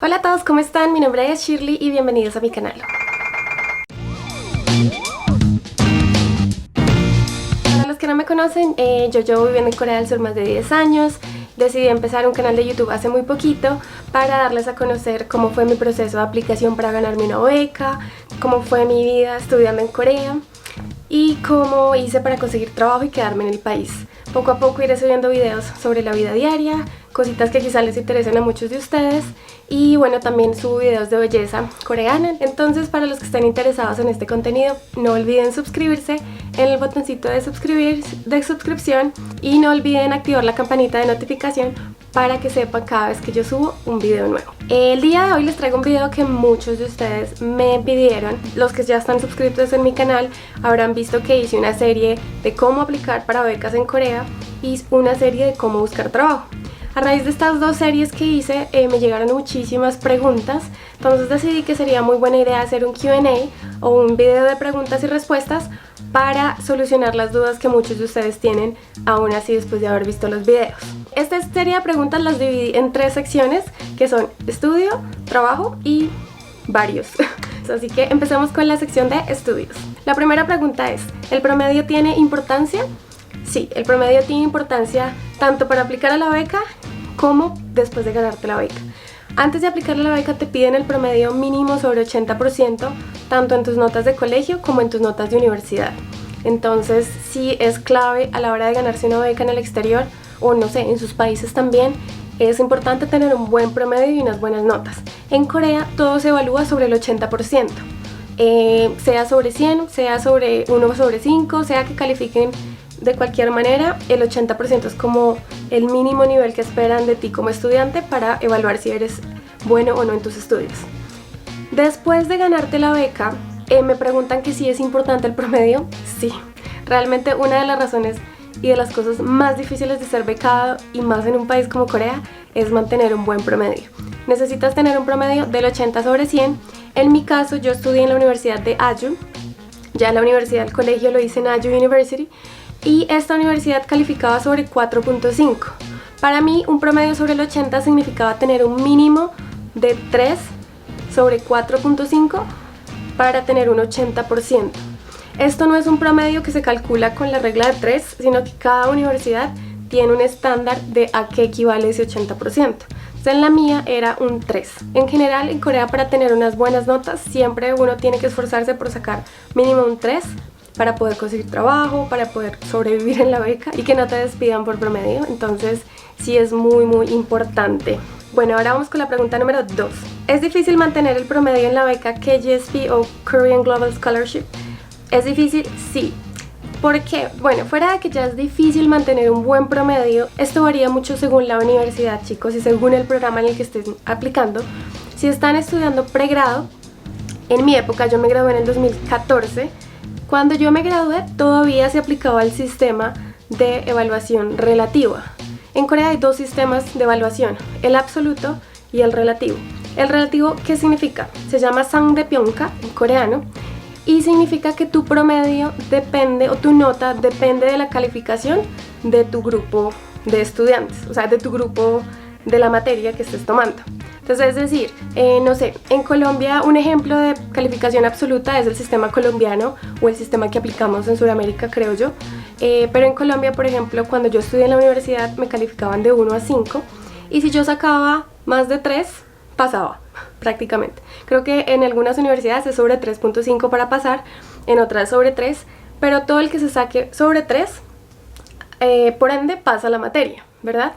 Hola a todos, ¿cómo están? Mi nombre es Shirley y bienvenidos a mi canal. Para los que no me conocen, yo llevo viviendo en Corea del Sur más de 10 años. Decidí empezar un canal de YouTube hace muy poquito para darles a conocer cómo fue mi proceso de aplicación para ganarme una beca, cómo fue mi vida estudiando en Corea y cómo hice para conseguir trabajo y quedarme en el país. Poco a poco iré subiendo videos sobre la vida diaria, cositas que quizás les interesen a muchos de ustedes, y bueno, también subo videos de belleza coreana. Entonces, para los que estén interesados en este contenido, no olviden suscribirse en el botoncito de suscripción y no olviden activar la campanita de notificación para que sepan cada vez que yo subo un video nuevo. El día de hoy les traigo un video que muchos de ustedes me pidieron. Los que ya están suscritos en mi canal habrán visto que hice una serie de cómo aplicar para becas en Corea y una serie de cómo buscar trabajo. A raíz de estas dos series que hice, me llegaron muchísimas preguntas, entonces decidí que sería muy buena idea hacer un Q&A o un video de preguntas y respuestas para solucionar las dudas que muchos de ustedes tienen, aún así después de haber visto los videos. Esta serie de preguntas las dividí en 3 secciones, que son estudio, trabajo y varios. Así que empecemos con la sección de estudios. La primera pregunta es, ¿el promedio tiene importancia? Sí, el promedio tiene importancia tanto para aplicar a la beca como después de ganarte la beca. Antes de aplicar a la beca te piden el promedio mínimo sobre 80%, tanto en tus notas de colegio como en tus notas de universidad. Entonces sí es clave a la hora de ganarse una beca en el exterior, o no sé, en sus países también, es importante tener un buen promedio y unas buenas notas. En Corea todo se evalúa sobre el 80%, sea sobre 100, sea sobre 1 sobre 5, sea que califiquen de cualquier manera, el 80% es como el mínimo nivel que esperan de ti como estudiante para evaluar si eres bueno o no en tus estudios. Después de ganarte la beca, me preguntan que si es importante el promedio. Sí, realmente una de las razones y de las cosas más difíciles de ser becado, y más en un país como Corea, es mantener un buen promedio. Necesitas tener un promedio del 80 sobre 100. En mi caso, yo estudié en la Universidad de Ayu. Ya la universidad, el colegio lo hice en Ayu University, y esta universidad calificaba sobre 4.5. Para mí, un promedio sobre el 80 significaba tener un mínimo de 3 sobre 4.5 para tener un 80%. Esto no es un promedio que se calcula con la regla de 3, sino que cada universidad tiene un estándar de a qué equivale ese 80%. Entonces, en la mía era un 3. En general, en Corea, para tener unas buenas notas, siempre uno tiene que esforzarse por sacar mínimo un 3 para poder conseguir trabajo, para poder sobrevivir en la beca y que no te despidan por promedio. Entonces sí es muy importante. Bueno, ahora vamos con la pregunta número 2. ¿Es difícil mantener el promedio en la beca KGSP o Korean Global Scholarship? ¿Es difícil? Sí. ¿Por qué? Bueno, fuera de que ya es difícil mantener un buen promedio, esto varía mucho según la universidad, chicos, y según el programa en el que estén aplicando. Si están estudiando pregrado, en mi época, yo me gradué en el 2014, cuando yo me gradué todavía se aplicaba el sistema de evaluación relativa. En Corea hay 2 sistemas de evaluación, el absoluto y el relativo. El relativo, ¿qué significa? Se llama Sangdaepyeongka en coreano, y significa que tu promedio depende, o tu nota depende de la calificación de tu grupo de estudiantes, o sea, de tu grupo de la materia que estés tomando. Entonces, es decir, no sé, en Colombia un ejemplo de calificación absoluta es el sistema colombiano o el sistema que aplicamos en Sudamérica, creo yo. Pero en Colombia, por ejemplo, cuando yo estudié en la universidad me calificaban de 1 a 5, y si yo sacaba más de 3, pasaba prácticamente. Creo que en algunas universidades es sobre 3.5 para pasar, en otras sobre 3, pero todo el que se saque sobre 3, por ende pasa la materia, ¿verdad?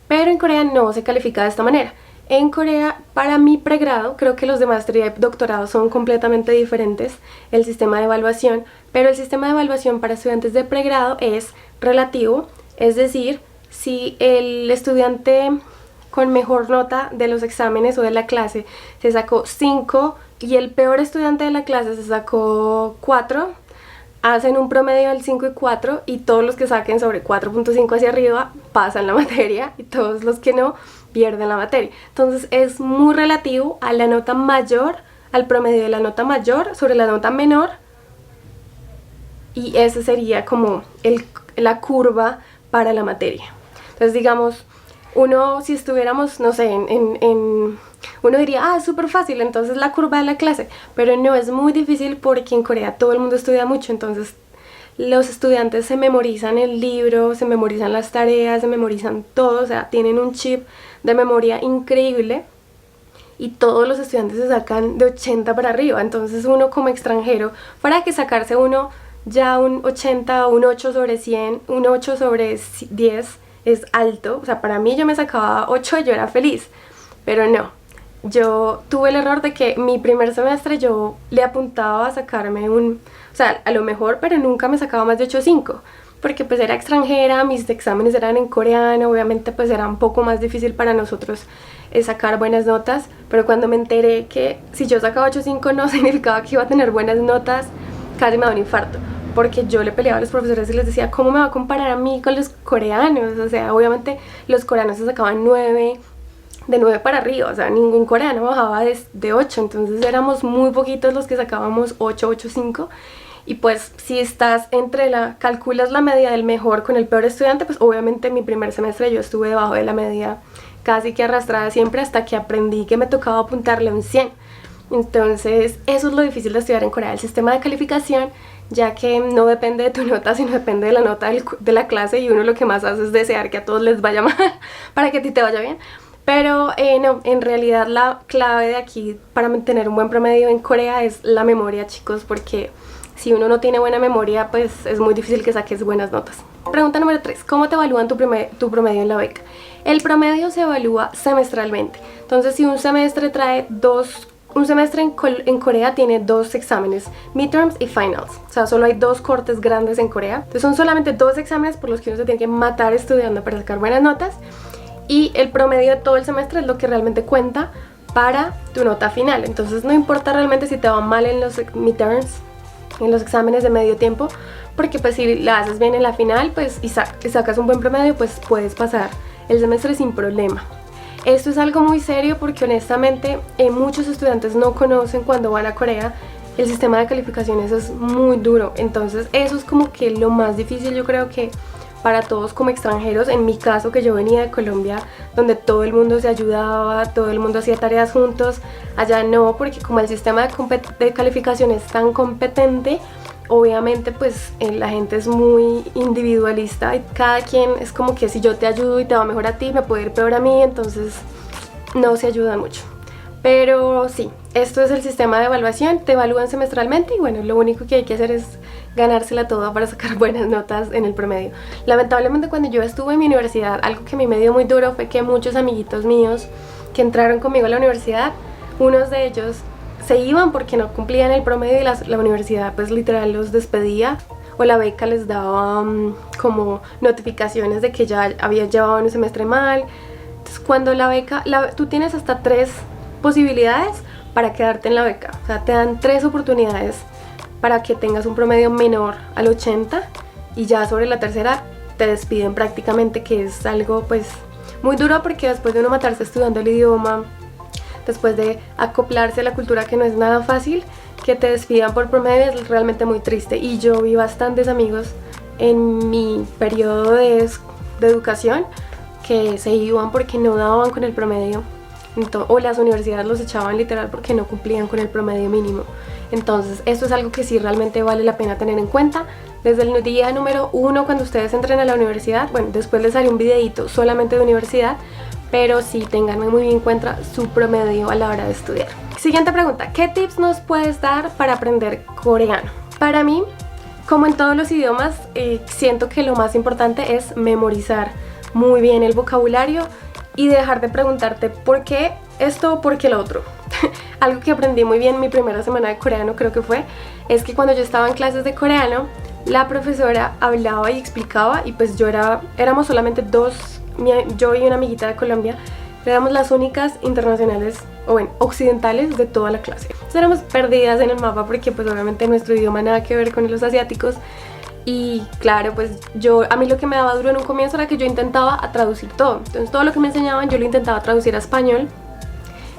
Pero en Corea no se califica de esta manera. En Corea, para mi pregrado, creo que los de maestría y doctorado son completamente diferentes, el sistema de evaluación, pero el sistema de evaluación para estudiantes de pregrado es relativo, es decir, si el estudiante con mejor nota de los exámenes o de la clase se sacó 5 y el peor estudiante de la clase se sacó 4, hacen un promedio del 5 y 4, y todos los que saquen sobre 4.5 hacia arriba pasan la materia, y todos los que no pierden la materia. Entonces es muy relativo a la nota mayor, al promedio de la nota mayor sobre la nota menor, y ese sería como la curva para la materia. Entonces, digamos, uno, si estuviéramos, no sé, en Uno diría, ah, es súper fácil, entonces la curva de la clase, pero no, es muy difícil porque en Corea todo el mundo estudia mucho, entonces los estudiantes se memorizan el libro, se memorizan las tareas, se memorizan todo, o sea, tienen un chip de memoria increíble y todos los estudiantes se sacan de 80 para arriba, entonces uno como extranjero, para que sacarse uno ya un 80 o un 8 sobre 100, un 8 sobre 10 es alto, o sea, para mí yo me sacaba 8 y yo era feliz, pero no. Yo tuve el error de que mi primer semestre yo le apuntaba a sacarme o sea, a lo mejor, pero nunca me sacaba más de 8.5, porque pues era extranjera, mis exámenes eran en coreano, obviamente pues era un poco más difícil para nosotros sacar buenas notas, pero cuando me enteré que si yo sacaba 8.5 no significaba que iba a tener buenas notas, casi me da un infarto, porque yo le peleaba a los profesores y les decía, ¿cómo me va a comparar a mí con los coreanos? O sea, obviamente los coreanos se sacaban 9, de 9 para arriba, o sea, ningún coreano bajaba de 8, entonces éramos muy poquitos los que sacábamos 8, 8.5, y pues si estás calculas la media del mejor con el peor estudiante, pues obviamente mi primer semestre yo estuve debajo de la media, casi que arrastrada siempre, hasta que aprendí que me tocaba apuntarle un 100. Entonces eso es lo difícil de estudiar en Corea, el sistema de calificación, ya que no depende de tu nota, sino depende de la nota de la clase, y uno lo que más hace es desear que a todos les vaya mal para que a ti te vaya bien. Pero no, en realidad la clave de aquí para mantener un buen promedio en Corea es la memoria, chicos, porque si uno no tiene buena memoria, pues es muy difícil que saques buenas notas. Pregunta número 3. ¿Cómo te evalúan tu promedio en la beca? El promedio se evalúa semestralmente. Entonces, si un semestre en Corea tiene 2 exámenes, midterms y finals. O sea, solo hay 2 cortes grandes en Corea. Entonces son solamente 2 exámenes por los que uno se tiene que matar estudiando para sacar buenas notas. Y el promedio de todo el semestre es lo que realmente cuenta para tu nota final. Entonces no importa realmente si te va mal en los midterms, en los exámenes de medio tiempo, porque pues si la haces bien en la final, pues y sacas un buen promedio, pues puedes pasar el semestre sin problema. Esto es algo muy serio porque honestamente muchos estudiantes no conocen cuando van a Corea. El sistema de calificaciones es muy duro, entonces eso es como que lo más difícil, yo creo que para todos como extranjeros. En mi caso, que yo venía de Colombia, donde todo el mundo se ayudaba, todo el mundo hacía tareas juntos, allá no, porque como el sistema de calificación es tan competente, obviamente pues la gente es muy individualista y cada quien es como que si yo te ayudo y te va mejor a ti, me puede ir peor a mí, entonces no se ayudan mucho. Pero sí, esto es el sistema de evaluación, te evalúan semestralmente y bueno, lo único que hay que hacer es ganársela toda para sacar buenas notas en el promedio. Lamentablemente cuando yo estuve en mi universidad, algo que a mí me dio muy duro fue que muchos amiguitos míos que entraron conmigo a la universidad, unos de ellos se iban porque no cumplían el promedio y la universidad pues literal los despedía, o la beca les daba como notificaciones de que ya había llevado un semestre mal. Entonces cuando la beca, tú tienes hasta 3 posibilidades para quedarte en la beca, o sea, te dan 3 oportunidades para que tengas un promedio menor al 80 y ya sobre la tercera te despiden prácticamente, que es algo pues muy duro porque después de uno matarse estudiando el idioma, después de acoplarse a la cultura que no es nada fácil, que te despidan por promedio es realmente muy triste. Y yo vi bastantes amigos en mi periodo de educación que se iban porque no daban con el promedio, o las universidades los echaban literal porque no cumplían con el promedio mínimo. Entonces esto es algo que sí realmente vale la pena tener en cuenta. Desde el día número 1 cuando ustedes entren a la universidad, bueno, después les haré un videito solamente de universidad, pero sí tengan muy bien en cuenta su promedio a la hora de estudiar. Siguiente pregunta, ¿qué tips nos puedes dar para aprender coreano? Para mí, como en todos los idiomas, siento que lo más importante es memorizar muy bien el vocabulario y dejar de preguntarte por qué esto o por qué lo otro. Algo que aprendí muy bien mi primera semana de coreano, creo que fue, es que cuando yo estaba en clases de coreano, la profesora hablaba y explicaba y pues éramos solamente 2, yo y una amiguita de Colombia, éramos las únicas internacionales, o bueno, occidentales de toda la clase. Entonces éramos perdidas en el mapa porque pues obviamente nuestro idioma nada que ver con los asiáticos. Y claro, pues a mí lo que me daba duro en un comienzo era que yo intentaba traducir todo. Entonces todo lo que me enseñaban yo lo intentaba traducir a español.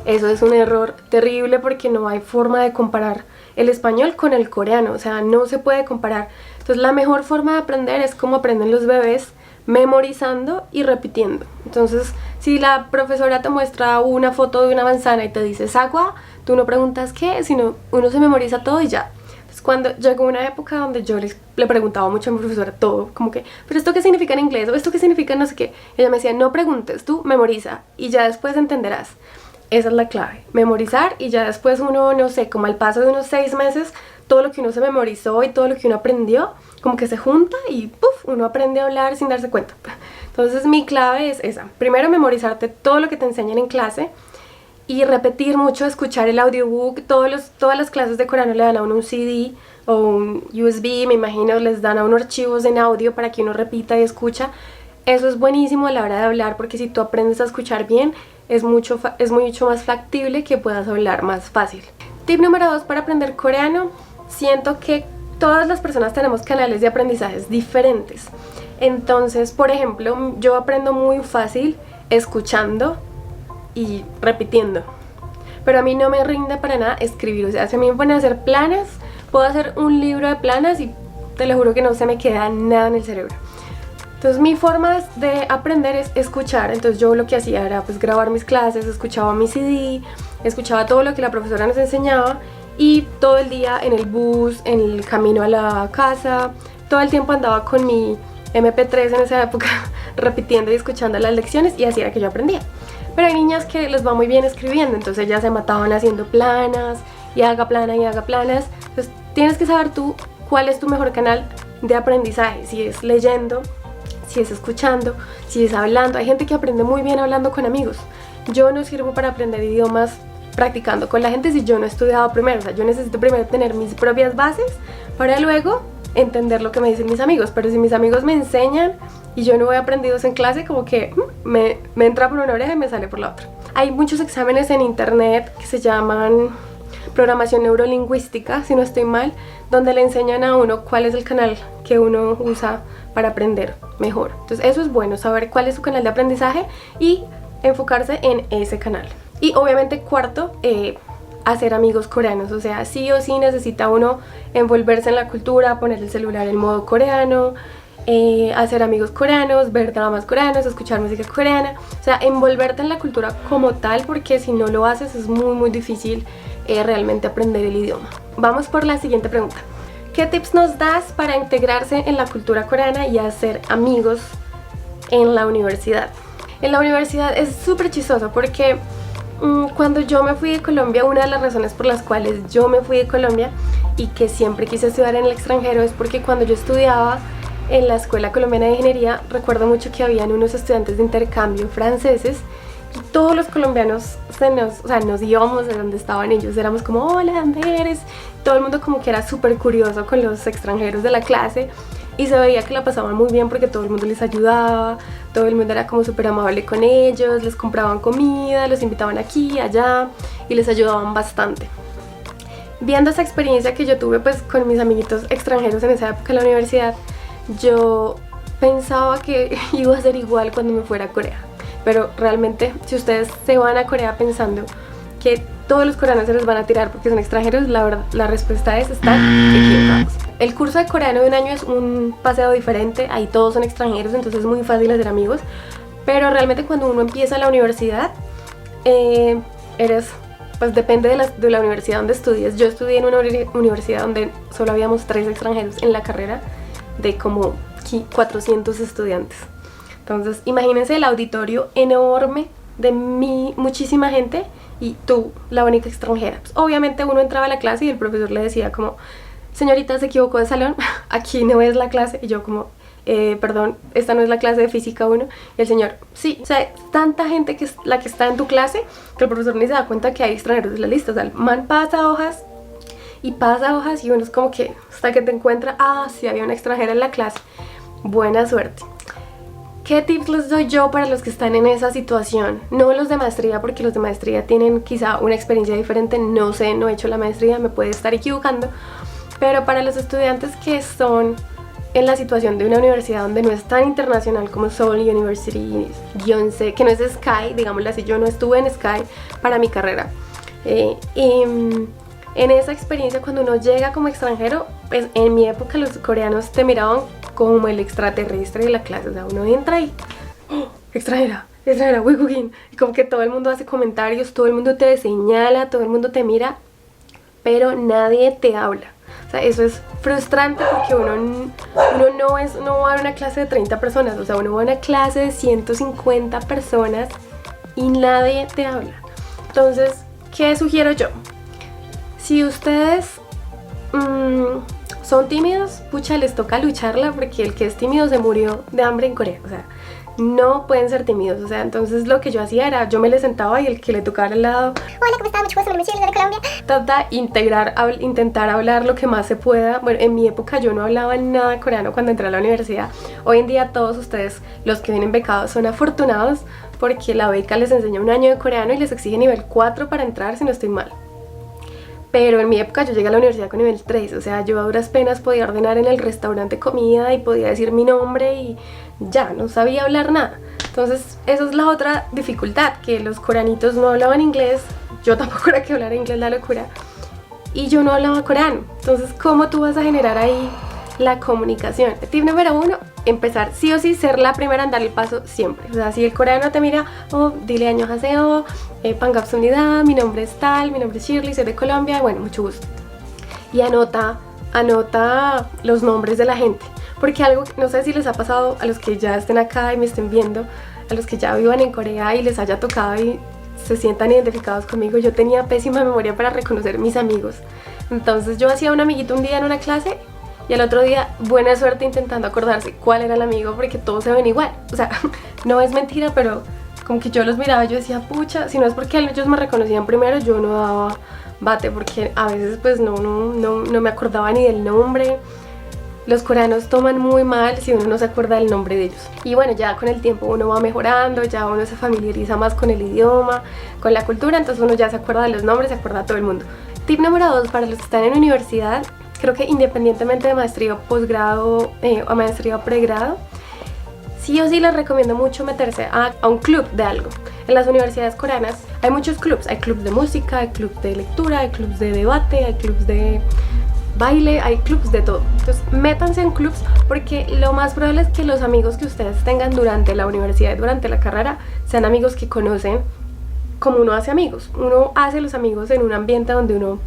Eso es un error terrible porque no hay forma de comparar el español con el coreano. O sea, no se puede comparar. Entonces la mejor forma de aprender es como aprenden los bebés, memorizando y repitiendo. Entonces, si la profesora te muestra una foto de una manzana y te dice "es agua", tú no preguntas qué, sino uno se memoriza todo y ya. Entonces, cuando llegó una época donde yo le preguntaba mucho a mi profesora todo, como que, ¿pero esto qué significa en inglés? ¿O esto qué significa no sé qué? Ella me decía, no preguntes, tú memoriza y ya después entenderás. Esa es la clave, memorizar, y ya después uno, no sé, como al paso de unos 6 meses, todo lo que uno se memorizó y todo lo que uno aprendió, como que se junta y ¡puf!, uno aprende a hablar sin darse cuenta. Entonces mi clave es esa, primero memorizarte todo lo que te enseñan en clase y repetir mucho, escuchar el audiobook. Todas las clases de coreano le dan a uno un CD o un USB, me imagino, les dan a uno archivos en audio para que uno repita y escucha. Eso es buenísimo a la hora de hablar, porque si tú aprendes a escuchar bien, es mucho más factible que puedas hablar más fácil. Tip número 2 para aprender coreano. Siento que todas las personas tenemos canales de aprendizajes diferentes. Entonces, por ejemplo, yo aprendo muy fácil escuchando y repitiendo, pero a mí no me rinde para nada escribir. O sea, si a mí me ponen a hacer planas, puedo hacer un libro de planas y te lo juro que no se me queda nada en el cerebro. Entonces mi forma de aprender es escuchar. Entonces yo lo que hacía era pues grabar mis clases, escuchaba mi CD, escuchaba todo lo que la profesora nos enseñaba, y todo el día en el bus, en el camino a la casa, todo el tiempo andaba con mi MP3 en esa época repitiendo y escuchando las lecciones, y así era que yo aprendía. Pero hay niñas que les va muy bien escribiendo, entonces ya se mataban haciendo planas y haga plana y haga planas. Entonces tienes que saber tú cuál es tu mejor canal de aprendizaje, si es leyendo, si es escuchando, si es hablando. Hay gente que aprende muy bien hablando con amigos. Yo no sirvo para aprender idiomas practicando con la gente si yo no he estudiado primero. O sea, yo necesito primero tener mis propias bases para luego entender lo que me dicen mis amigos. Pero si mis amigos me enseñan y yo no he aprendido eso en clase, como que me entra por una oreja y me sale por la otra. Hay muchos exámenes en internet que se llaman programación neurolingüística, si no estoy mal, donde le enseñan a uno cuál es el canal que uno usa para aprender mejor. Entonces eso es bueno, saber cuál es su canal de aprendizaje y enfocarse en ese canal. Y obviamente cuarto, hacer amigos coreanos. O sea, sí o sí necesita uno envolverse en la cultura, poner el celular en modo coreano, hacer amigos coreanos, ver dramas coreanos, escuchar música coreana. O sea, envolverte en la cultura como tal, porque si no lo haces es muy difícil realmente aprender el idioma. Vamos por la siguiente pregunta. ¿Qué tips nos das para integrarse en la cultura coreana y hacer amigos en la universidad? En la universidad es súper chistoso porque cuando yo me fui de Colombia, una de las razones por las cuales yo me fui de Colombia y que siempre quise estudiar en el extranjero es porque cuando yo estudiaba en la Escuela Colombiana de Ingeniería, recuerdo mucho que habían unos estudiantes de intercambio franceses y todos los colombianos nos íbamos de donde estaban ellos, éramos como hola, ¿dónde eres? Todo el mundo como que era súper curioso con los extranjeros de la clase y se veía que la pasaban muy bien porque todo el mundo les ayudaba, todo el mundo era como súper amable con ellos, les compraban comida, los invitaban aquí, allá y les ayudaban bastante. Viendo esa experiencia que yo tuve pues con mis amiguitos extranjeros en esa época en la universidad, yo pensaba que iba a ser igual cuando me fuera a Corea. Pero realmente, si ustedes se van a Corea pensando que todos los coreanos se les van a tirar porque son extranjeros, la verdad, la respuesta es están equivocados. El curso de coreano de un año es un paseo diferente, ahí todos son extranjeros, entonces es muy fácil hacer amigos. Pero realmente cuando uno empieza la universidad, pues depende de la universidad donde estudies. Yo estudié en una universidad donde solo habíamos 3 extranjeros en la carrera de como 400 estudiantes. Entonces imagínense el auditorio enorme de muchísima gente y tú, la única extranjera. Pues obviamente uno entraba a la clase y el profesor le decía como, señorita, se equivocó de salón, aquí no es la clase. Y yo como, perdón, esta no es la clase de física 1. Y el señor, sí, o sea, tanta gente que es la que está en tu clase que el profesor ni se da cuenta que hay extranjeros en la lista. O sea, el man pasa hojas y uno es como que hasta que te encuentra, sí había una extranjera en la clase. Buena suerte. ¿Qué tips les doy yo para los que están en esa situación? No los de maestría, porque los de maestría tienen quizá una experiencia diferente. No sé, no he hecho la maestría, me puede estar equivocando. Pero para los estudiantes que son en la situación de una universidad donde no es tan internacional como Seoul University, Yonsei, que no es Sky, digámoslo así, yo no estuve en Sky para mi carrera. En esa experiencia, cuando uno llega como extranjero, pues en mi época los coreanos te miraban como el extraterrestre de la clase. O sea, uno entra y ¡oh! Extranjera, Wikukin. Y como que todo el mundo hace comentarios, todo el mundo te señala, todo el mundo te mira, pero nadie te habla. O sea, eso es frustrante porque uno no va a una clase de 30 personas, o sea, uno va a una clase de 150 personas y nadie te habla. Entonces, ¿qué sugiero yo? Si ustedes son tímidos, pucha, les toca lucharla, porque el que es tímido se murió de hambre en Corea. O sea, no pueden ser tímidos. O sea, entonces lo que yo hacía era, yo me le sentaba y el que le tocara al lado: hola, ¿cómo está? Mucho gusto, mi nombre es Shirley, de Colombia. Intentar hablar lo que más se pueda. Bueno, en mi época yo no hablaba nada coreano cuando entré a la universidad. Hoy en día todos ustedes, los que vienen becados, son afortunados porque la beca les enseña un año de coreano y les exige nivel 4 para entrar, si no estoy mal. Pero en mi época yo llegué a la universidad con nivel 3, o sea, yo a duras penas podía ordenar en el restaurante comida y podía decir mi nombre y ya, no sabía hablar nada. Entonces, esa es la otra dificultad, que los coreanitos no hablaban inglés, yo tampoco era que hablara inglés, la locura, y yo no hablaba coreano. Entonces, ¿cómo tú vas a generar ahí la comunicación? Tip número 1, empezar sí o sí, ser la primera en dar el paso siempre. O sea, si el coreano te mira, oh, dile annyeonghaseyo, 반갑습니다, mi nombre es tal, mi nombre es Shirley, soy de Colombia, bueno, mucho gusto. Y anota los nombres de la gente, porque algo, no sé si les ha pasado a los que ya estén acá y me estén viendo, a los que ya vivan en Corea y les haya tocado y se sientan identificados conmigo, yo tenía pésima memoria para reconocer mis amigos. Entonces yo hacía un amiguito un día en una clase y al otro día, buena suerte intentando acordarse cuál era el amigo, porque todos se ven igual. O sea, no es mentira, pero como que yo los miraba y yo decía, pucha, si no es porque ellos me reconocían primero, yo no daba bate, porque a veces pues no me acordaba ni del nombre. Los coreanos toman muy mal si uno no se acuerda del nombre de ellos. Y bueno, ya con el tiempo uno va mejorando, ya uno se familiariza más con el idioma, con la cultura, entonces uno ya se acuerda de los nombres, se acuerda de todo el mundo. Tip número 2, para los que están en universidad, creo que independientemente de maestría o posgrado o maestría o pregrado, sí o sí les recomiendo mucho meterse a un club de algo. En las universidades coreanas hay muchos clubs, hay clubs de música, hay clubs de lectura, hay clubs de debate, hay clubs de baile, hay clubs de todo. Entonces métanse en clubs, porque lo más probable es que los amigos que ustedes tengan durante la universidad y durante la carrera sean amigos que conocen como uno hace amigos. Uno hace los amigos en un ambiente donde uno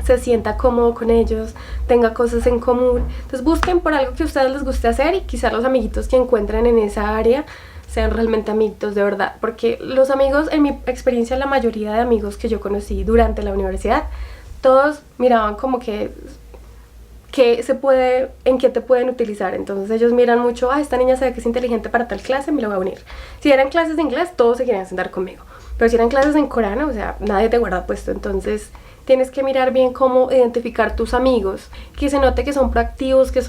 se sienta cómodo con ellos, tenga cosas en común. Entonces busquen por algo que a ustedes les guste hacer y quizás los amiguitos que encuentren en esa área sean realmente amiguitos de verdad, porque los amigos, en mi experiencia, la mayoría de amigos que yo conocí durante la universidad, todos miraban como que se puede, en qué te pueden utilizar. Entonces ellos miran mucho, esta niña se ve que es inteligente para tal clase, me lo voy a unir. Si eran clases de inglés, todos se querían sentar conmigo, pero si eran clases en coreano, o sea, nadie te guarda puesto. Entonces tienes que mirar bien cómo identificar tus amigos, que se note que son proactivos, que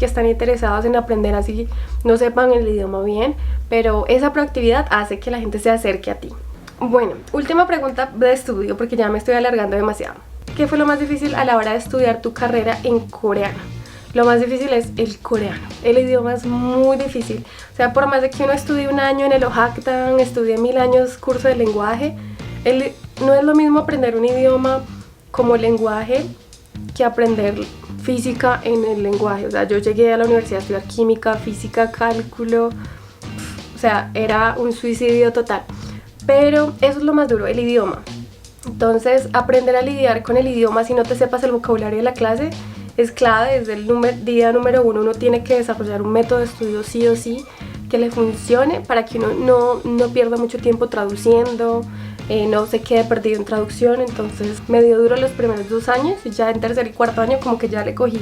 están interesados en aprender, así no sepan el idioma bien, pero esa proactividad hace que la gente se acerque a ti. Bueno, última pregunta de estudio, porque ya me estoy alargando demasiado. ¿Qué fue lo más difícil a la hora de estudiar tu carrera en coreano? Lo más difícil es el coreano. El idioma es muy difícil. O sea, por más de que uno estudie un año en el Ohakdan, estudie 1000 años curso de lenguaje, no es lo mismo aprender un idioma como lenguaje que aprender física en el lenguaje. O sea, yo llegué a la universidad a estudiar química, física, cálculo, o sea, era un suicidio total. Pero eso es lo más duro, el idioma. Entonces, aprender a lidiar con el idioma, si no te sepas el vocabulario de la clase, es clave. Desde el día número 1 uno tiene que desarrollar un método de estudio sí o sí que le funcione, para que uno no pierda mucho tiempo traduciendo, no se quede perdido en traducción. Entonces me dio duro los primeros 2 años, y ya en tercer y cuarto año como que ya le cogí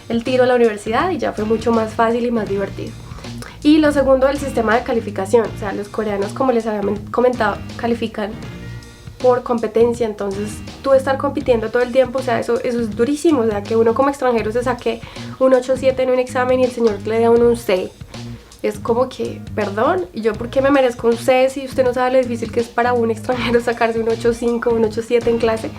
el tiro a la universidad y ya fue mucho más fácil y más divertido. Y lo segundo, el sistema de calificación. O sea, los coreanos, como les había comentado, califican por competencia. Entonces tú estar compitiendo todo el tiempo, o sea, eso es durísimo. O sea, que uno como extranjero se saque un 8.7 en un examen y el señor le dé a uno un C. Es como que, perdón, ¿y yo por qué me merezco un C si usted no sabe lo difícil que es para un extranjero sacarse un 8.5, un 8.7 en clase?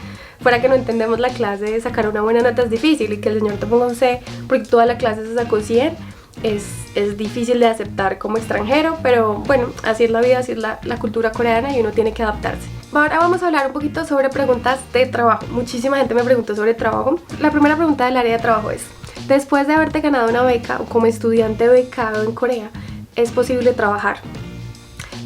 Fuera que no entendemos la clase, de sacar una buena nota es difícil, y que el señor te ponga un C porque toda la clase se sacó 100 es difícil de aceptar como extranjero. Pero bueno, así es la vida, así es la cultura coreana y uno tiene que adaptarse. Ahora vamos a hablar un poquito sobre preguntas de trabajo. Muchísima gente me preguntó sobre trabajo. La primera pregunta del área de trabajo es: Después de haberte ganado una beca o como estudiante becado en Corea, ¿es posible trabajar?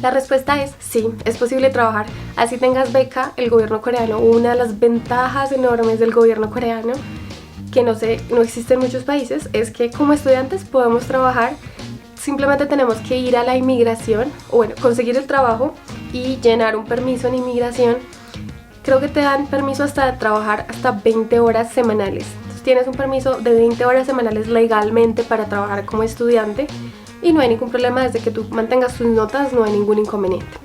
La respuesta es sí, es posible trabajar. Así tengas beca, el gobierno coreano, una de las ventajas enormes del gobierno coreano, que no existe en muchos países, es que como estudiantes podemos trabajar. Simplemente tenemos que ir a la inmigración, o bueno, conseguir el trabajo y llenar un permiso en inmigración. Creo que te dan permiso hasta trabajar hasta 20 horas semanales. Entonces tienes un permiso de 20 horas semanales legalmente para trabajar como estudiante y no hay ningún problema. Desde que tú mantengas tus notas no hay ningún inconveniente.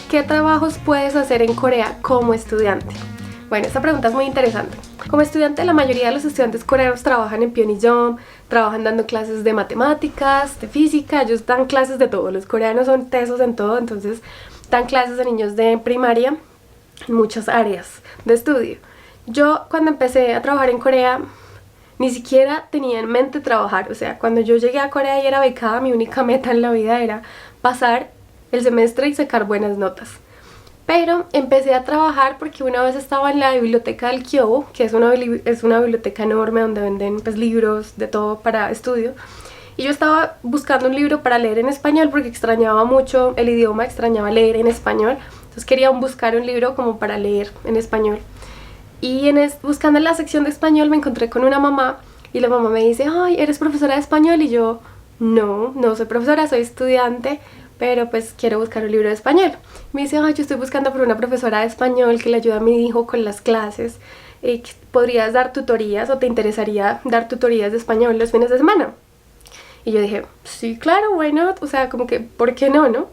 ¿Qué trabajos puedes hacer en Corea como estudiante? Bueno, esta pregunta es muy interesante. Como estudiante, la mayoría de los estudiantes coreanos trabajan en Pyeongjong, trabajan dando clases de matemáticas, de física, ellos dan clases de todo. Los coreanos son tesos en todo, entonces dan clases a niños de primaria en muchas áreas de estudio. Yo cuando empecé a trabajar en Corea ni siquiera tenía en mente trabajar, o sea, cuando yo llegué a Corea y era becada, mi única meta en la vida era pasar el semestre y sacar buenas notas. Pero empecé a trabajar porque una vez estaba en la biblioteca del Kyobo, que es una biblioteca enorme donde venden pues, libros de todo para estudio. Y yo estaba buscando un libro para leer en español porque extrañaba mucho el idioma, extrañaba leer en español. Entonces quería buscar un libro como para leer en español. Y buscando en la sección de español me encontré con una mamá y la mamá me dice, ay, ¿eres profesora de español? Y yo, no soy profesora, soy estudiante, pero pues quiero buscar un libro de español. Me dice, ay, yo estoy buscando por una profesora de español que le ayude a mi hijo con las clases. ¿Podrías dar tutorías o te interesaría dar tutorías de español los fines de semana? Y yo dije, sí, claro, bueno, o sea, como que, ¿por qué no, no?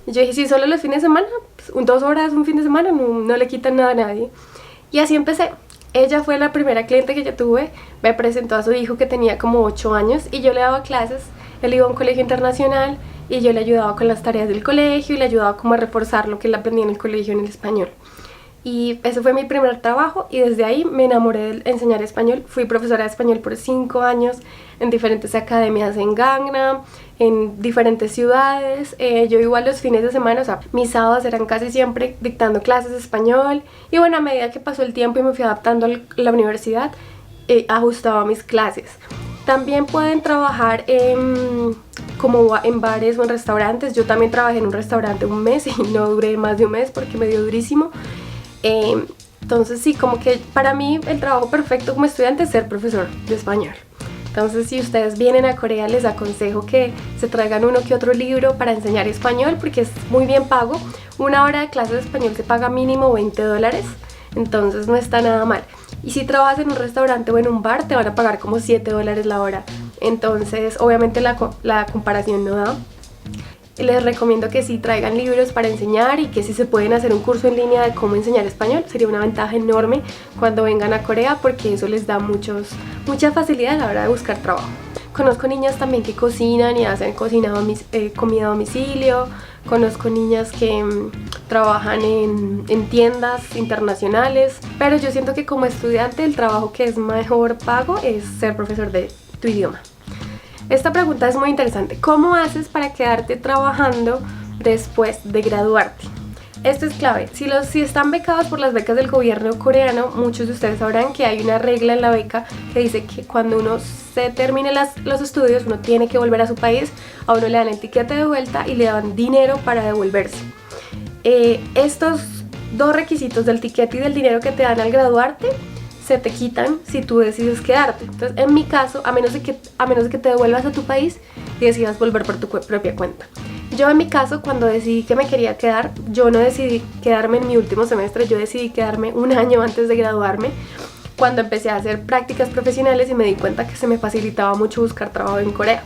Y yo dije, sí, solo los fines de semana, pues, 2 horas, un fin de semana, no le quitan nada a nadie. Y así empecé. Ella fue la primera cliente que yo tuve, me presentó a su hijo que tenía como 8 años y yo le daba clases. Él iba a un colegio internacional y yo le ayudaba con las tareas del colegio y le ayudaba como a reforzar lo que él aprendía en el colegio en el español. Y ese fue mi primer trabajo y desde ahí me enamoré de enseñar español. Fui profesora de español por 5 años en diferentes academias en Gangnam, en diferentes ciudades. Yo igual los fines de semana, o sea, mis sábados eran casi siempre dictando clases de español. Y bueno, a medida que pasó el tiempo y me fui adaptando a la universidad, ajustaba mis clases. También pueden trabajar como en bares o en restaurantes. Yo también trabajé en un restaurante un mes y no duré más de un mes porque me dio durísimo. Entonces sí, como que para mí el trabajo perfecto como estudiante es ser profesor de español. Entonces si ustedes vienen a Corea les aconsejo que se traigan uno que otro libro para enseñar español porque es muy bien pago. Una hora de clase de español se paga mínimo $20, entonces no está nada mal. Y si trabajas en un restaurante o en un bar te van a pagar como $7 la hora. Entonces obviamente la comparación no da. Les recomiendo que sí traigan libros para enseñar y que si se pueden hacer un curso en línea de cómo enseñar español, sería una ventaja enorme cuando vengan a Corea porque eso les da mucha facilidad a la hora de buscar trabajo. Conozco niñas también que cocinan y hacen comida a domicilio. Conozco niñas que trabajan en tiendas internacionales, pero yo siento que como estudiante el trabajo que es mejor pago es ser profesor de tu idioma. Esta pregunta es muy interesante. ¿Cómo haces para quedarte trabajando después de graduarte? Esto es clave. Si están becados por las becas del gobierno coreano, muchos de ustedes sabrán que hay una regla en la beca que dice que cuando uno se termine los estudios, uno tiene que volver a su país, a uno le dan el tiquete de vuelta y le dan dinero para devolverse. Estos 2 requisitos del tiquete y del dinero que te dan al graduarte se te quitan si tú decides quedarte. Entonces, en mi caso, a menos de que te devuelvas a tu país y decidas volver por tu propia cuenta. Yo en mi caso, cuando decidí que me quería quedar, yo no decidí quedarme en mi último semestre, yo decidí quedarme un año antes de graduarme, cuando empecé a hacer prácticas profesionales y me di cuenta que se me facilitaba mucho buscar trabajo en Corea.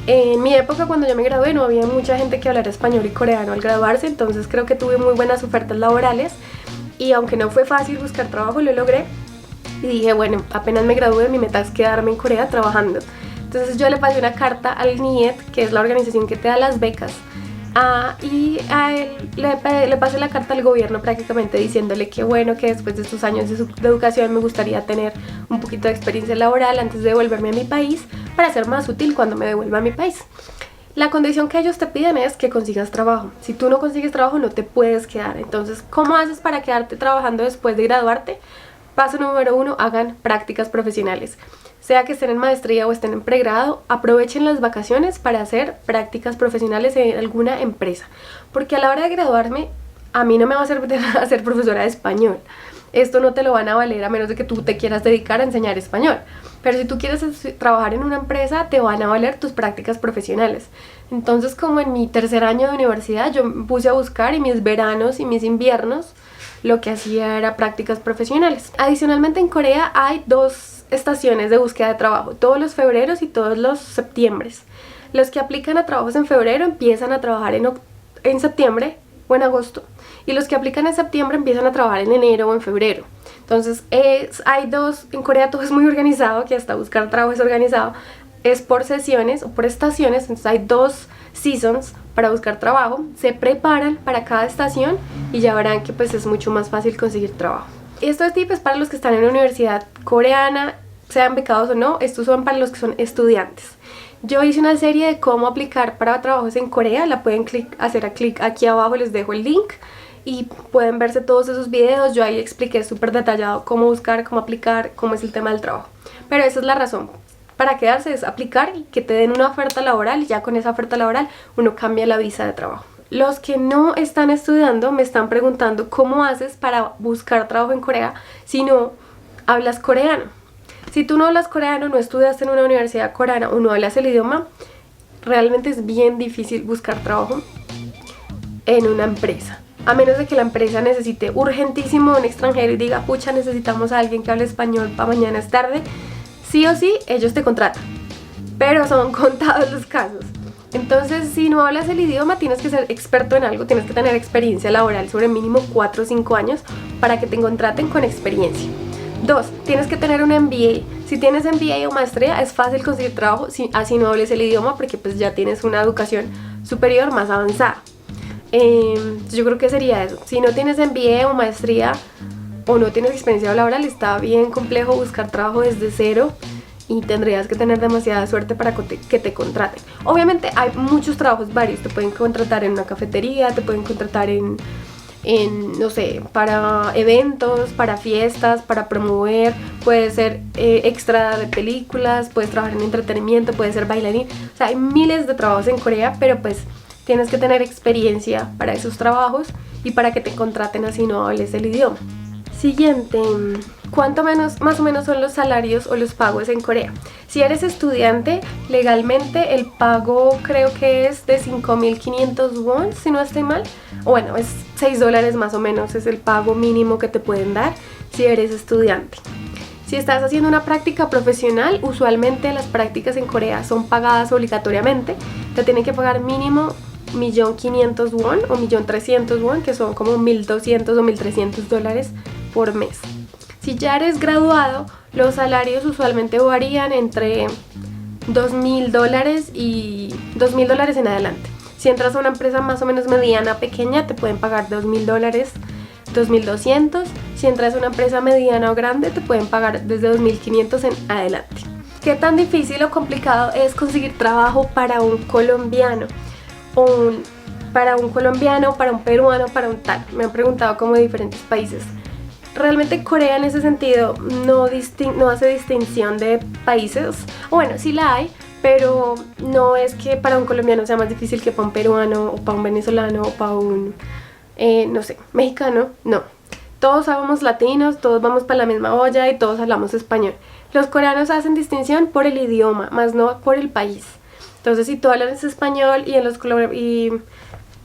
En mi época, cuando yo me gradué, no había mucha gente que hablara español y coreano al graduarse, entonces creo que tuve muy buenas ofertas laborales y aunque no fue fácil buscar trabajo, lo logré. Y dije, bueno, apenas me gradué, mi meta es quedarme en Corea trabajando. Entonces yo le pasé una carta al NIET, que es la organización que te da las becas, y a él le pasé la carta al gobierno prácticamente diciéndole que bueno, que después de estos años de educación me gustaría tener un poquito de experiencia laboral antes de devolverme a mi país para ser más útil cuando me devuelva a mi país. La condición que ellos te piden es que consigas trabajo. Si tú no consigues trabajo no te puedes quedar. Entonces, ¿cómo haces para quedarte trabajando después de graduarte? Paso número 1, hagan prácticas profesionales. sea que estén en maestría o estén en pregrado, aprovechen las vacaciones para hacer prácticas profesionales en alguna empresa, porque a la hora de graduarme, a mí no me va a servir de nada ser profesora de español. Esto no te lo van a valer a menos de que tú te quieras dedicar a enseñar español. Pero si tú quieres trabajar en una empresa, te van a valer tus prácticas profesionales. Entonces, como en mi tercer año de universidad, yo me puse a buscar y mis veranos y mis inviernos lo que hacía era prácticas profesionales. Adicionalmente, en Corea hay 2 estaciones de búsqueda de trabajo, todos los febreros y todos los septiembres. Los que aplican a trabajos en febrero empiezan a trabajar en septiembre o en agosto, y los que aplican en septiembre empiezan a trabajar en enero o en febrero. Entonces hay 2, en Corea todo es muy organizado, que hasta buscar trabajo es organizado, es por sesiones o por estaciones. Entonces hay 2 seasons para buscar trabajo, se preparan para cada estación y ya verán que pues es mucho más fácil conseguir trabajo. Estos tips es para los que están en la universidad coreana, sean becados o no. Estos son para los que son estudiantes. Yo hice una serie de cómo aplicar para trabajos en Corea, la pueden hacer clic aquí abajo, les dejo el link y pueden verse todos esos videos. Yo ahí expliqué súper detallado cómo buscar, cómo aplicar, cómo es el tema del trabajo. Pero esa es la razón para quedarse, es aplicar y que te den una oferta laboral, y ya con esa oferta laboral uno cambia la visa de trabajo. Los que no están estudiando me están preguntando cómo haces para buscar trabajo en Corea si no hablas coreano. Si tú no hablas coreano, no estudiaste en una universidad coreana o no hablas el idioma, realmente es bien difícil buscar trabajo en una empresa. A menos de que la empresa necesite urgentísimo un extranjero y diga, pucha, necesitamos a alguien que hable español para mañana es tarde, sí o sí, ellos te contratan. Pero son contados los casos. Entonces, si no hablas el idioma, tienes que ser experto en algo, tienes que tener experiencia laboral sobre mínimo 4 o 5 años para que te contraten con experiencia. 2, tienes que tener un MBA. Si tienes MBA o maestría, es fácil conseguir trabajo así no hables el idioma, porque pues ya tienes una educación superior más avanzada. Yo creo que sería eso. Si no tienes MBA o maestría o no tienes experiencia laboral, está bien complejo buscar trabajo desde cero y tendrías que tener demasiada suerte para que te contraten. Obviamente hay muchos trabajos varios. Te pueden contratar en una cafetería, te pueden contratar en no sé, para eventos, para fiestas, para promover, puede ser extra de películas, puedes trabajar en entretenimiento, puedes ser bailarín. O sea, hay miles de trabajos en Corea, pero pues tienes que tener experiencia para esos trabajos y para que te contraten así no hables el idioma. Siguiente, ¿cuánto más o menos son los salarios o los pagos en Corea? Si eres estudiante, legalmente el pago creo que es de 5.500 won, si no estoy mal. Bueno, es $6 más o menos, es el pago mínimo que te pueden dar si eres estudiante. Si estás haciendo una práctica profesional, usualmente las prácticas en Corea son pagadas obligatoriamente. Te tienen que pagar mínimo 1.500.000 won o 1.300.000 won, que son como $1.200 o $1.300 por mes. Si ya eres graduado, los salarios usualmente varían entre $2.000 y $2.000 en adelante. Si entras a una empresa más o menos mediana, pequeña, te pueden pagar $2.000, $2.200. Si entras a una empresa mediana o grande, te pueden pagar desde $2.500 en adelante. ¿Qué tan difícil o complicado es conseguir trabajo para un colombiano? Para un colombiano, para un peruano, para un tal. Me han preguntado como de diferentes países. Realmente Corea en ese sentido no hace distinción de países. Bueno, sí la hay, pero no es que para un colombiano sea más difícil que para un peruano o para un venezolano o para un, no sé, mexicano. No, todos somos latinos, todos vamos para la misma olla y todos hablamos español. Los coreanos hacen distinción por el idioma, más no por el país. Entonces, si tú hablas español y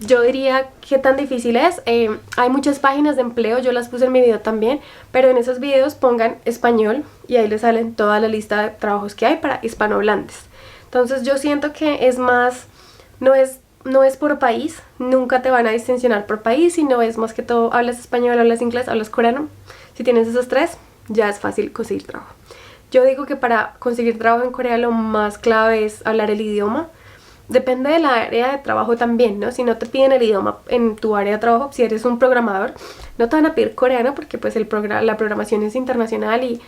yo diría que tan difícil es. Hay muchas páginas de empleo, yo las puse en mi video también, pero en esos videos pongan español y ahí les salen toda la lista de trabajos que hay para hispanohablantes. Entonces yo siento que es más, no es por país, nunca te van a distincionar por país, sino es más que todo, hablas español, hablas inglés, hablas coreano. Si tienes esos 3, ya es fácil conseguir trabajo. Yo digo que para conseguir trabajo en Corea lo más clave es hablar el idioma. Depende de la área de trabajo también, ¿no? Si no te piden el idioma en tu área de trabajo, si eres un programador, no te van a pedir coreano porque pues la programación es internacional y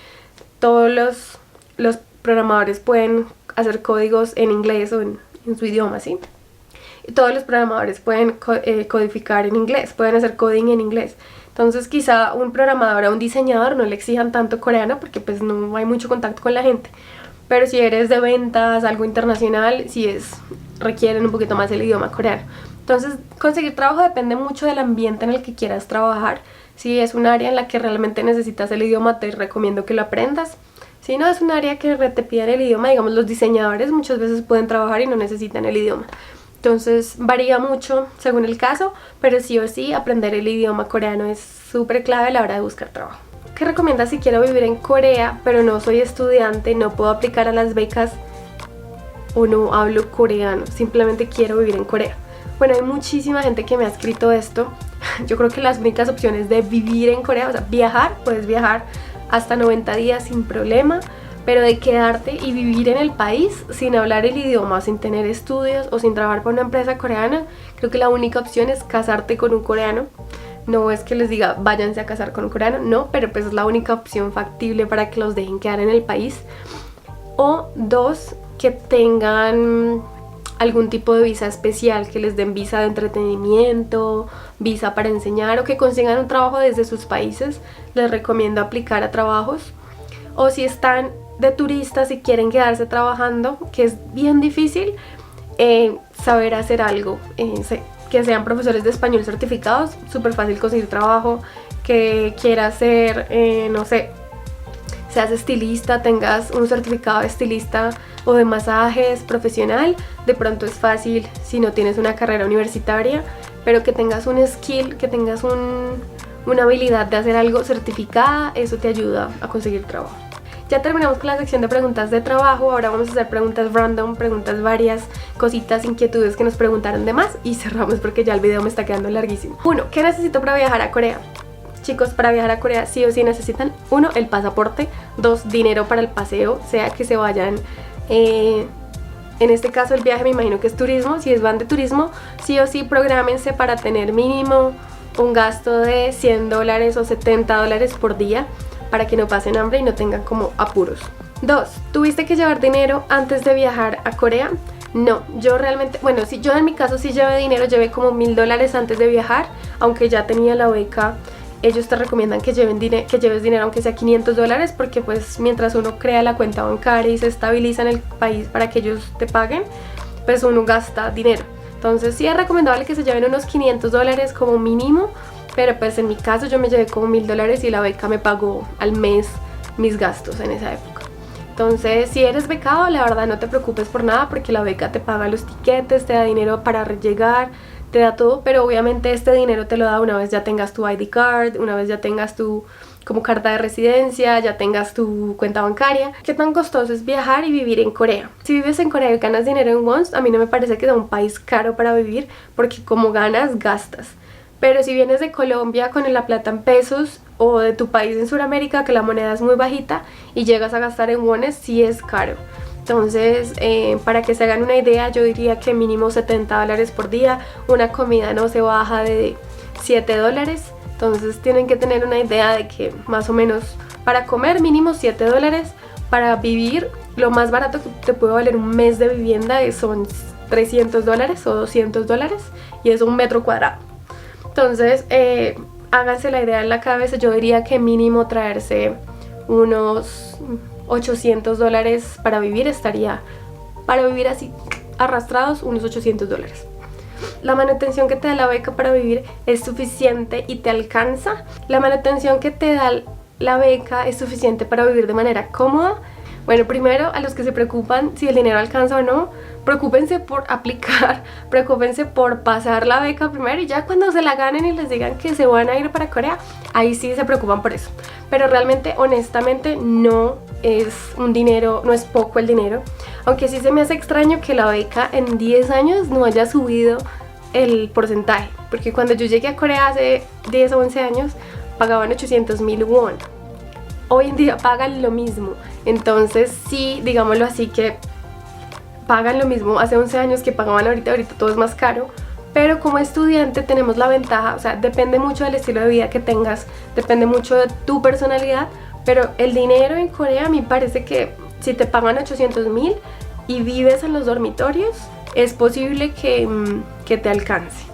todos los programadores pueden hacer códigos en inglés o en su idioma, ¿sí? Y todos los programadores pueden codificar en inglés, pueden hacer coding en inglés. Entonces quizá un programador o un diseñador no le exijan tanto coreano porque pues no hay mucho contacto con la gente. Pero si eres de ventas, algo internacional, requieren un poquito más el idioma coreano. Entonces conseguir trabajo depende mucho del ambiente en el que quieras trabajar. Si es un área en la que realmente necesitas el idioma, te recomiendo que lo aprendas. Si no es un área que te piden el idioma, digamos los diseñadores muchas veces pueden trabajar y no necesitan el idioma. Entonces varía mucho según el caso, pero sí o sí aprender el idioma coreano es súper clave a la hora de buscar trabajo. ¿Qué recomiendas si quiero vivir en Corea, pero no soy estudiante, no puedo aplicar a las becas o no hablo coreano, simplemente quiero vivir en Corea? Bueno, hay muchísima gente que me ha escrito esto. Yo creo que las únicas opciones de vivir en Corea, o sea, puedes viajar hasta 90 días sin problema, pero de quedarte y vivir en el país sin hablar el idioma, sin tener estudios o sin trabajar para una empresa coreana, creo que la única opción es casarte con un coreano. No es que les diga váyanse a casar con un coreano, no, pero pues es la única opción factible para que los dejen quedar en el país. O dos, que tengan algún tipo de visa especial, que les den visa de entretenimiento, visa para enseñar o que consigan un trabajo desde sus países. Les recomiendo aplicar a trabajos. O si están de turistas y quieren quedarse trabajando, que es bien difícil, saber hacer algo, que sean profesores de español certificados, súper fácil conseguir trabajo, que quieras ser, no sé, seas estilista, tengas un certificado de estilista o de masajes profesional, de pronto es fácil si no tienes una carrera universitaria, pero que tengas un skill, que tengas una habilidad de hacer algo certificada, eso te ayuda a conseguir trabajo. Ya terminamos con la sección de preguntas de trabajo, ahora vamos a hacer preguntas random, preguntas varias, cositas, inquietudes que nos preguntaron de más y cerramos porque ya el video me está quedando larguísimo. 1. ¿Qué necesito para viajar a Corea? Chicos, para viajar a Corea sí o sí necesitan 1. El pasaporte, 2. Dinero para el paseo, sea que se vayan, en este caso el viaje me imagino que es turismo, si van de turismo, sí o sí prográmense para tener mínimo un gasto de $100 o $70 por día, para que no pasen hambre y no tengan como apuros. 2. ¿Tuviste que llevar dinero antes de viajar a Corea? No, yo realmente, bueno, sí, yo en mi caso sí llevé dinero, llevé como $1000 antes de viajar, aunque ya tenía la beca. Ellos te recomiendan que lleves dinero aunque sea $500, porque pues mientras uno crea la cuenta bancaria y se estabiliza en el país para que ellos te paguen, pues uno gasta dinero. Entonces sí es recomendable que se lleven unos $500 como mínimo, pero pues en mi caso yo me llevé como $1000 y la beca me pagó al mes mis gastos en esa época. Entonces si eres becado, la verdad no te preocupes por nada, porque la beca te paga los tiquetes, te da dinero para llegar, te da todo, pero obviamente este dinero te lo da una vez ya tengas tu ID card, una vez ya tengas tu como carta de residencia, ya tengas tu cuenta bancaria. ¿Qué tan costoso es viajar y vivir en Corea? Si vives en Corea y ganas dinero en wons, a mí no me parece que sea un país caro para vivir, porque como ganas, gastas. Pero si vienes de Colombia con la plata en pesos, o de tu país en Sudamérica que la moneda es muy bajita y llegas a gastar en wones, sí es caro. Entonces, para que se hagan una idea, yo diría que mínimo $70 por día. Una comida no se baja de $7. Entonces tienen que tener una idea de que más o menos para comer mínimo $7. Para vivir, lo más barato que te puede valer un mes de vivienda son $300 o $200, y es un metro cuadrado. Entonces, háganse la idea en la cabeza. Yo diría que mínimo traerse unos $800 para vivir, estaría, para vivir así arrastrados, unos $800. La manutención que te da la beca para vivir es suficiente y te alcanza. La manutención que te da la beca es suficiente para vivir de manera cómoda. Bueno, primero, a los que se preocupan si el dinero alcanza o no, preocúpense por aplicar, preocúpense por pasar la beca primero, y ya cuando se la ganen y les digan que se van a ir para Corea, ahí sí se preocupan por eso. Pero realmente, honestamente, no es un dinero, no es poco el dinero, aunque sí se me hace extraño que la beca en 10 años no haya subido el porcentaje, porque cuando yo llegué a Corea hace 10 o 11 años, pagaban 800.000 won. Hoy en día pagan lo mismo, entonces sí, digámoslo así, que pagan lo mismo hace 11 años que pagaban ahorita todo es más caro, pero como estudiante tenemos la ventaja, o sea, depende mucho del estilo de vida que tengas, depende mucho de tu personalidad, pero el dinero en Corea a mí parece que si te pagan 800.000 y vives en los dormitorios, es posible que te alcance.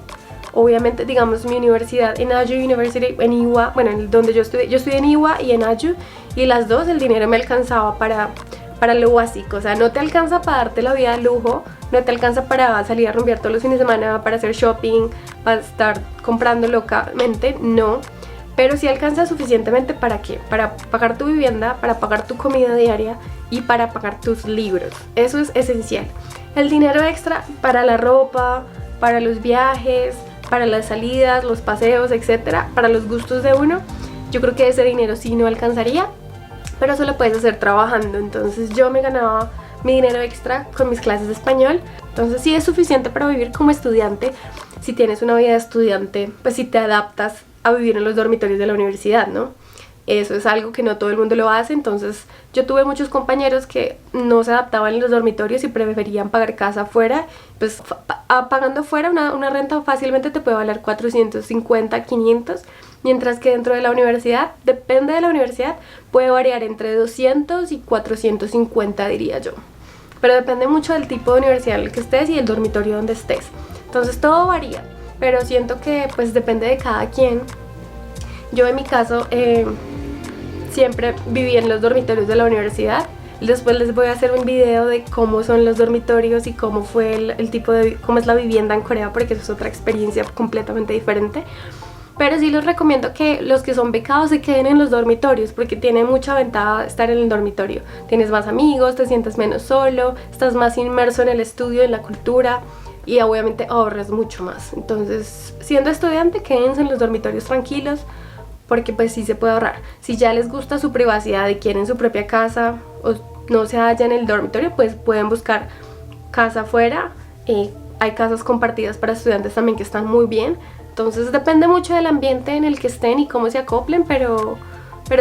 Obviamente, digamos, mi universidad en Ayu University, en Iowa, bueno, donde yo estudié en Iowa y en Ayu, y las dos el dinero me alcanzaba para lo básico. O sea, no te alcanza para darte la vida de lujo, no te alcanza para salir a rumbear todos los fines de semana, para hacer shopping, para estar comprando locamente, no. Pero sí alcanza suficientemente ¿para qué? Para pagar tu vivienda, para pagar tu comida diaria y para pagar tus libros. Eso es esencial. El dinero extra para la ropa, para los viajes, para las salidas, los paseos, etcétera, para los gustos de uno, yo creo que ese dinero sí no alcanzaría, pero eso lo puedes hacer trabajando. Entonces yo me ganaba mi dinero extra con mis clases de español, entonces sí es suficiente para vivir como estudiante. Si tienes una vida de estudiante, pues si te adaptas a vivir en los dormitorios de la universidad, ¿no? Eso es algo que no todo el mundo lo hace. Entonces yo tuve muchos compañeros que no se adaptaban en los dormitorios y preferían pagar casa afuera. Pues pagando afuera una renta fácilmente te puede valer 450, 500, mientras que dentro de la universidad, depende de la universidad, puede variar entre 200 y 450, diría yo. Pero depende mucho del tipo de universidad en el que estés y el dormitorio donde estés. Entonces todo varía, pero siento que pues depende de cada quien. Yo en mi caso siempre viví en los dormitorios de la universidad. Después les voy a hacer un video de cómo son los dormitorios y cómo fue el tipo de, cómo es la vivienda en Corea, porque eso es otra experiencia completamente diferente. Pero sí les recomiendo que los que son becados se queden en los dormitorios, porque tiene mucha ventaja estar en el dormitorio. Tienes más amigos, te sientes menos solo, estás más inmerso en el estudio, en la cultura, y obviamente ahorras mucho más. Entonces, siendo estudiante, quédense en los dormitorios tranquilos, porque pues sí se puede ahorrar. Si ya les gusta su privacidad y quieren su propia casa o no se hallan en el dormitorio, pues pueden buscar casa afuera. Hay casas compartidas para estudiantes también que están muy bien. Entonces depende mucho del ambiente en el que estén y cómo se acoplen, pero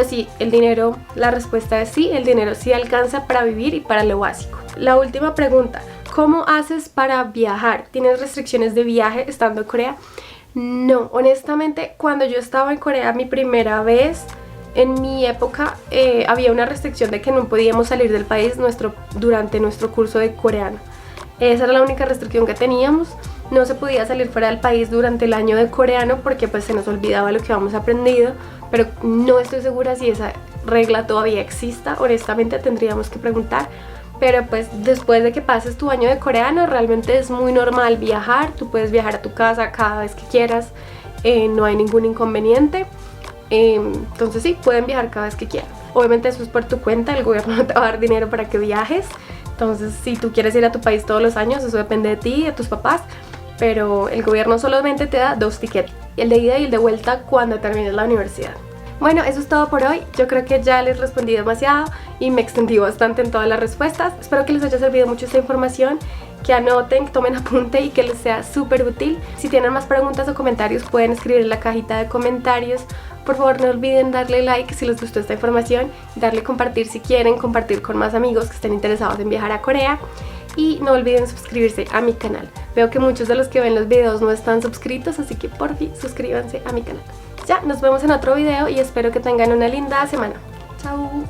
sí, el dinero, la respuesta es sí, el dinero sí alcanza para vivir y para lo básico. La última pregunta, ¿cómo haces para viajar? ¿Tienes restricciones de viaje estando en Corea? No, honestamente, cuando yo estaba en Corea mi primera vez, en mi época había una restricción de que no podíamos salir del país durante nuestro curso de coreano. Esa era la única restricción que teníamos. No se podía salir fuera del país durante el año de coreano porque pues se nos olvidaba lo que habíamos aprendido, pero no estoy segura si esa regla todavía exista. Honestamente tendríamos que preguntar. Pero pues después de que pases tu año de coreano realmente es muy normal viajar. Tú puedes viajar a tu casa cada vez que quieras, no hay ningún inconveniente. Entonces sí, pueden viajar cada vez que quieran. Obviamente eso es por tu cuenta, el gobierno no te va a dar dinero para que viajes. Entonces si tú quieres ir a tu país todos los años, eso depende de ti y de tus papás. Pero el gobierno solamente te da 2 tickets, el de ida y el de vuelta cuando termines la universidad. Bueno, eso es todo por hoy. Yo creo que ya les respondí demasiado y me extendí bastante en todas las respuestas. Espero que les haya servido mucho esta información, que anoten, que tomen apunte y que les sea súper útil. Si tienen más preguntas o comentarios pueden escribir en la cajita de comentarios. Por favor no olviden darle like si les gustó esta información, darle compartir si quieren, compartir con más amigos que estén interesados en viajar a Corea. Y no olviden suscribirse a mi canal. Veo que muchos de los que ven los videos no están suscritos, así que por fin suscríbanse a mi canal. Ya, nos vemos en otro video y espero que tengan una linda semana. Chao.